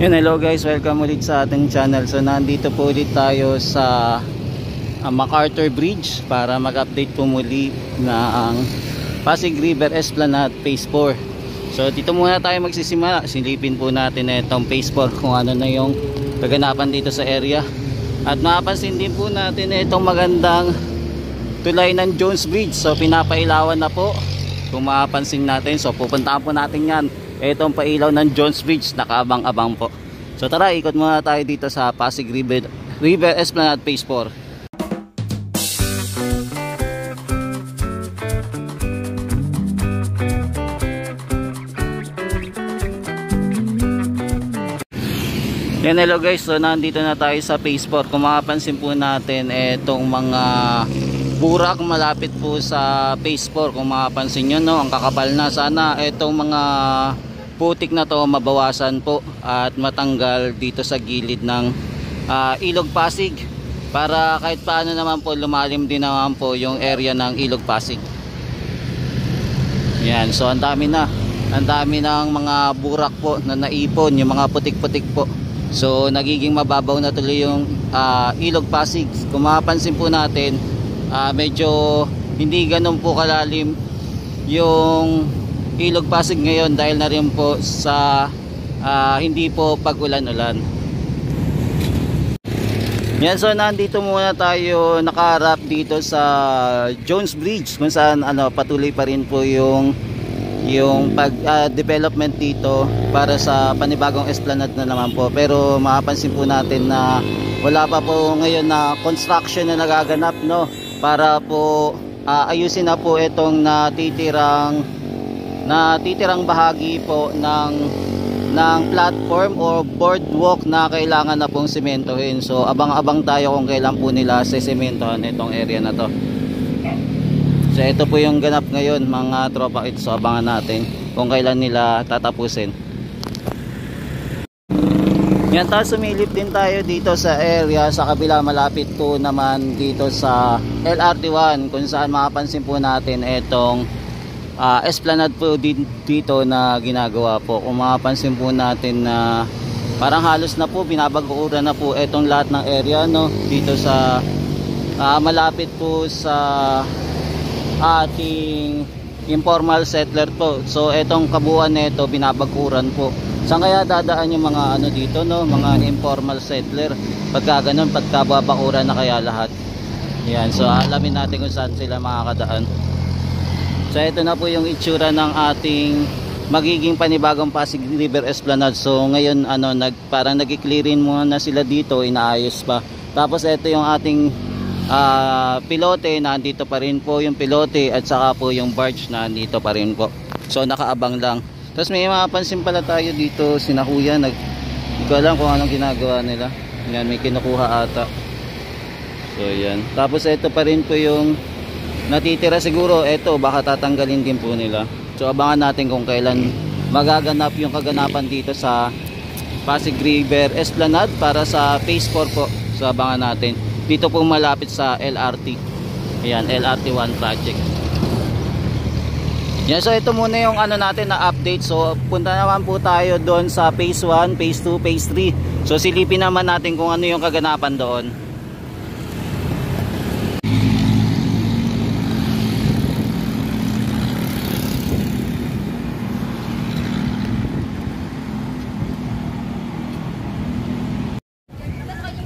Yun, hello guys, welcome ulit sa ating channel. So nandito po ulit tayo sa MacArthur Bridge para mag-update po muli na ang Pasig River Esplanade Phase 4. So dito muna tayo magsisimula. Silipin po natin itong Phase 4 kung ano na yung kaganapan dito sa area. At mapapansin din po natin itong magandang tulay ng Jones Bridge. So pinapailawan na po kung mapapansin natin. So pupuntahan po natin yan. Itong pailaw ng Jones Bridge, nakaabang-abang po. So tara, ikot muna tayo dito sa Pasig River Esplanade Phase 4. Yan, hello guys, so nandito na tayo sa Phase 4. Kung makapansin po natin, itong mga burak malapit po sa Phase 4. Kung makapansin nyo, no, ang kakapal na. Sana itong mga putik na to mabawasan po at matanggal dito sa gilid ng Ilog Pasig, para kahit paano naman po lumalim din naman po yung area ng Ilog Pasig. Yan, so ang dami ng mga burak po na naipon, yung mga putik-putik po. So nagiging mababaw na tuloy yung Ilog Pasig. Kung mapapansin po natin, medyo hindi ganun po kalalim yung Ilog Pasig ngayon dahil na rin po sa hindi po pag-ulan-ulan. Yan, so nandito muna tayo nakaharap dito sa Jones Bridge kung saan patuloy pa rin po yung pag-development dito para sa panibagong esplanade na naman po. Pero mapapansin po natin na wala pa po ngayon na construction na nagaganap, no, para po ayusin na po itong natitirang bahagi po ng platform or boardwalk na kailangan na pong sementohin. So abang-abang tayo kung kailan po nila sesementohan itong area na to. So ito po yung ganap ngayon mga tropa. So abangan natin kung kailan nila tatapusin. Yan, tapos sumilip din tayo dito sa area sa kabila, malapit po naman dito sa LRT1 kung saan makapansin po natin itong esplanade po dito na ginagawa po. Kung makapansin po natin na parang halos na po binabaguran na po itong lahat ng area, no, dito sa malapit po sa ating informal settler po. So itong kabuuan nito binabaguran po. Saan kaya dadaan yung mga dito, no, mga informal settler pagka ganun, pagka babakuran na kaya lahat. Yan, so alamin natin kung saan sila makakadaan. So ito na po yung itsura ng ating magiging panibagong Pasig River Esplanade. So ngayon parang nag-clearin muna sila dito, inaayos pa. Tapos ito yung ating pilote, nandito pa rin po yung pilote, at saka po yung barge nandito pa rin po. So nakaabang lang. Tapos may mapapansin pala tayo dito, sina kuya, hindi ko alam kung anong ginagawa nila. Yan, may kinukuha ata. So yan. Tapos ito pa rin po yung natitira, siguro ito baka tatanggalin din po nila. So abangan natin kung kailan magaganap yung kaganapan dito sa Pasig River Esplanade para sa Phase 4 po. So abangan natin. Dito po malapit sa LRT. Ayan, LRT1 project. Yan, so ito muna yung natin na update. So punta naman po tayo doon sa Phase 1, Phase 2, Phase 3. So silipin naman natin kung ano yung kaganapan doon.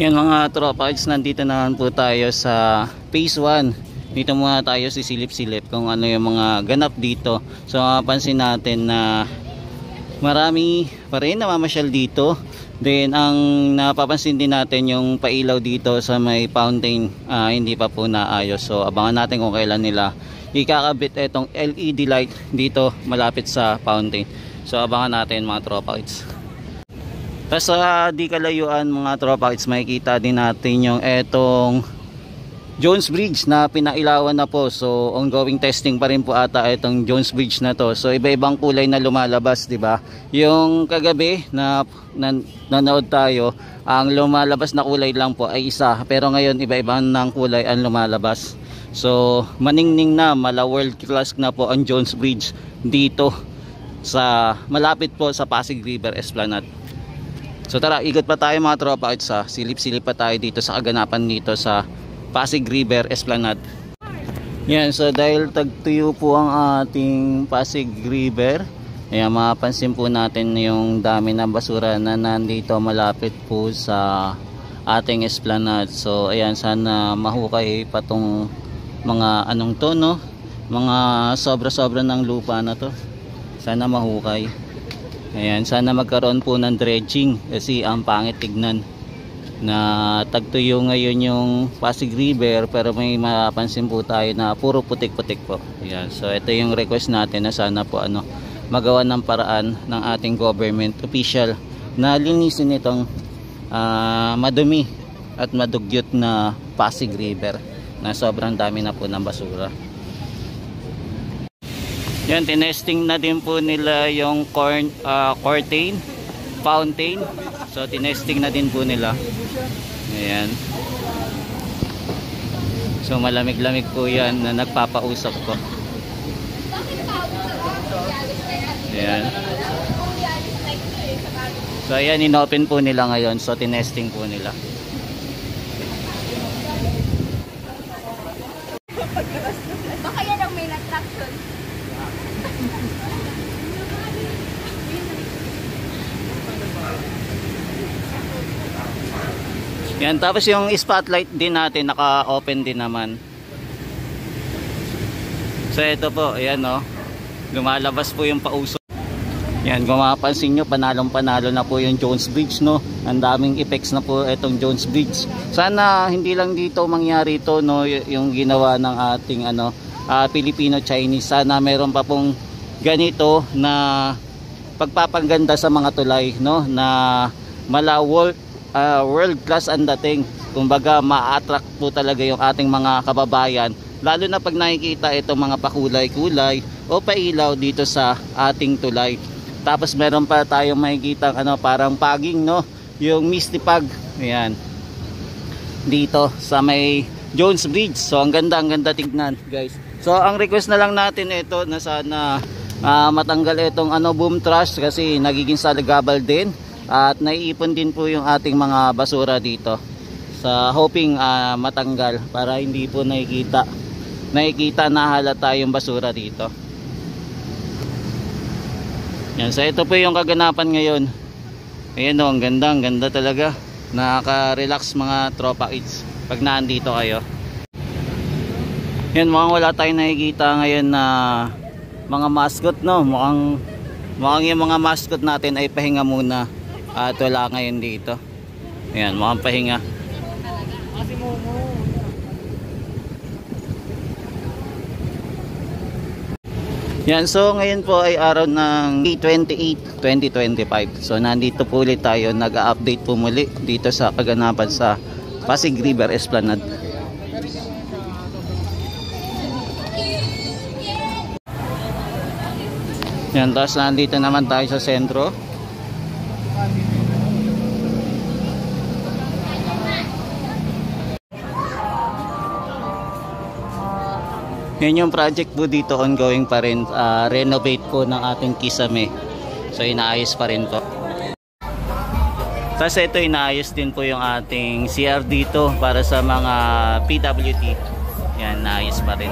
Yan mga tropa, nandito naman po tayo sa Phase 1. Dito muna tayo sisilip-silip kung ano yung mga ganap dito. So mapapansin natin na marami pa rin namamasyal dito. Then ang napapansin din natin yung pailaw dito sa may fountain, hindi pa po naayos. So abangan natin kung kailan nila ikakabit itong LED light dito malapit sa fountain. So abangan natin mga tropa. Tapos di kalayuan mga tropa, makikita din natin yung etong Jones Bridge na pinailawan na po. So ongoing testing pa rin po ata itong Jones Bridge na to. So iba-ibang kulay na lumalabas, di ba? Yung kagabi na nanood tayo, ang lumalabas na kulay lang po ay isa, pero ngayon iba-ibang ng kulay ang lumalabas. So maningning na, mala world class na po ang Jones Bridge dito sa malapit po sa Pasig River Esplanade. So tara, ikot pa tayo mga tropa at sa silip-silip pa tayo dito sa kaganapan dito sa Pasig River Esplanade. Yan, so dahil tagtuyo po ang ating Pasig River, ayan, mapapansin po natin yung dami ng basura na nandito malapit po sa ating Esplanade. So ayan, sana mahukay pa tong mga anong to, no? Mga sobra-sobra ng lupa na to. Sana mahukay. Ayan, sana magkaroon po ng dredging kasi ang pangit tignan na tagtuyo ngayon yung Pasig River, pero may mapapansin po tayo na puro putik-putik po. Ayan, so ito yung request natin na sana po magawa ng paraan ng ating government official na linisin itong madumi at madugyot na Pasig River na sobrang dami na po ng basura. Yan, tinesting na din po nila yung curtain, fountain. So tinesting na din po nila. Ayan. So malamig-lamig po yan na nagpapausap po. Ayan. So ayan, inopen po nila ngayon. So tinesting po nila. Baka yan ang main attraction. Yan, tapos yung spotlight din natin naka-open din naman. So ito po, ayan o, lumalabas po yung pausok. Yan, kung mapapansin nyo, panalong-panalo na po yung Jones Bridge, no? Ang daming effects na po itong Jones Bridge. Sana hindi lang dito mangyari ito, no, yung ginawa ng ating Filipino-Chinese. Sana meron pa pong ganito na pagpapaganda sa mga tulay, no, na world class ang dating. Kumbaga ma-attract po talaga yung ating mga kababayan, lalo na pag nakikita itong mga pakulay-kulay o pailaw dito sa ating tulay. Tapos meron pa tayong makikita parang paging, no, yung misty pag. Ayan, dito sa may Jones Bridge. So ang ganda tignan, guys. So ang request na lang natin ito na sana matanggal itong boom trash kasi nagiging salagabal din. At naiipon din po yung ating mga basura dito. Sa hoping matanggal para hindi po nakikita na halata yung basura dito. Yan, so ito po yung kaganapan ngayon. Ayan o, ang ganda talaga. Nakaka-relax mga tropa kids pag naandito kayo. Yan, mukhang wala tayong nakikita ngayon na mga mascot, no? Mukhang yung mga mascot natin ay pahinga muna. At wala ngayon dito. Ayan, mukhang pahinga. Yan, so ngayon po ay araw ng May 28, 2025. So nandito po ulit tayo, nag-update po muli dito sa kaganapan sa Pasig River Esplanade. Yan, tapos nandito naman tayo sa sentro. Yan yung project po dito, ongoing pa rin, renovate po ng ating Kisame. So inaayos pa rin po. Tapos ito, inaayos din po yung ating CR dito para sa mga PWT. Yan, inaayos pa rin.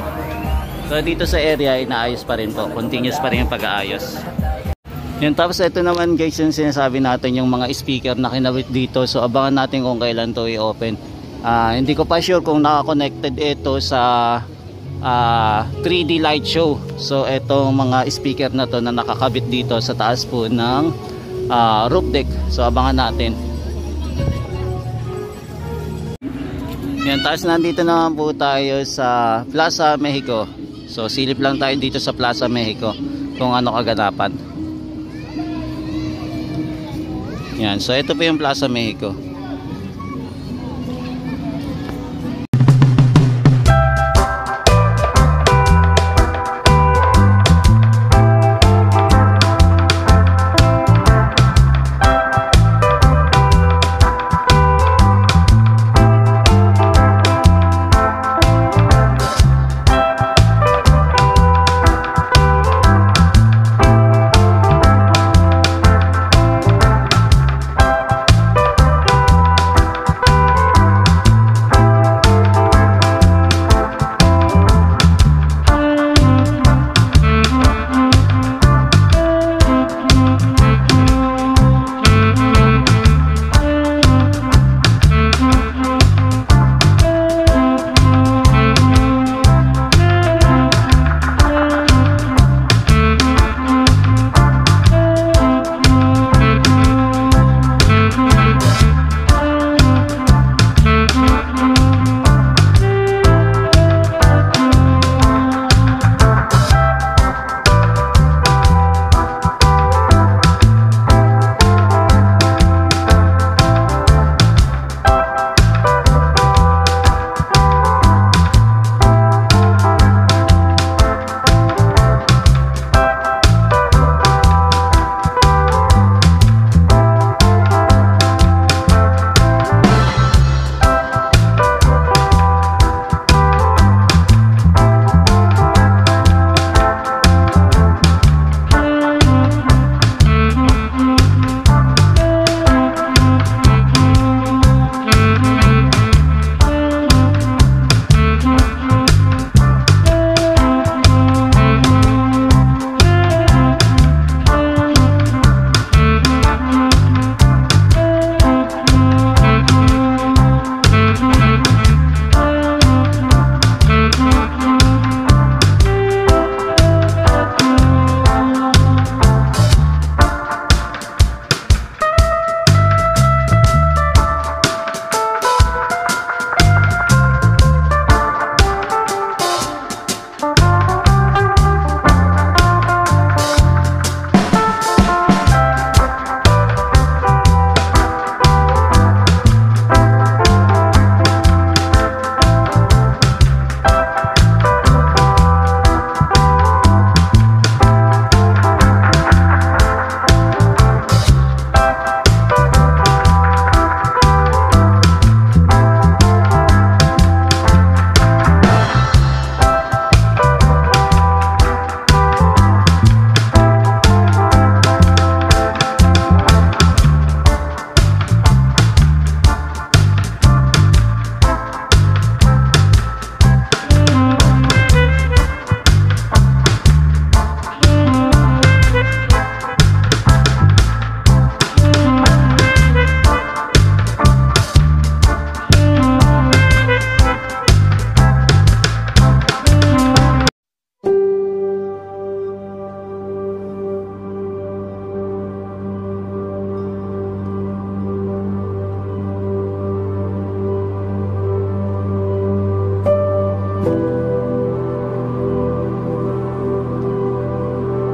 So dito sa area, inaayos pa rin po. Continuous pa rin yung pag-aayos. Yan, tapos ito naman guys, yung sinasabi natin yung mga speaker na kinabit dito. So abangan natin kung kailan to i-open. Hindi ko pa sure kung naka-connected ito sa 3D light show. So etong mga speaker na to na nakakabit dito sa taas po ng roof deck. So abangan natin. Yan, taas nandito naman po tayo sa Plaza Mexico. So silip lang tayo dito sa Plaza Mexico kung ano kaganapan. Yan, so ito po yung Plaza Mexico.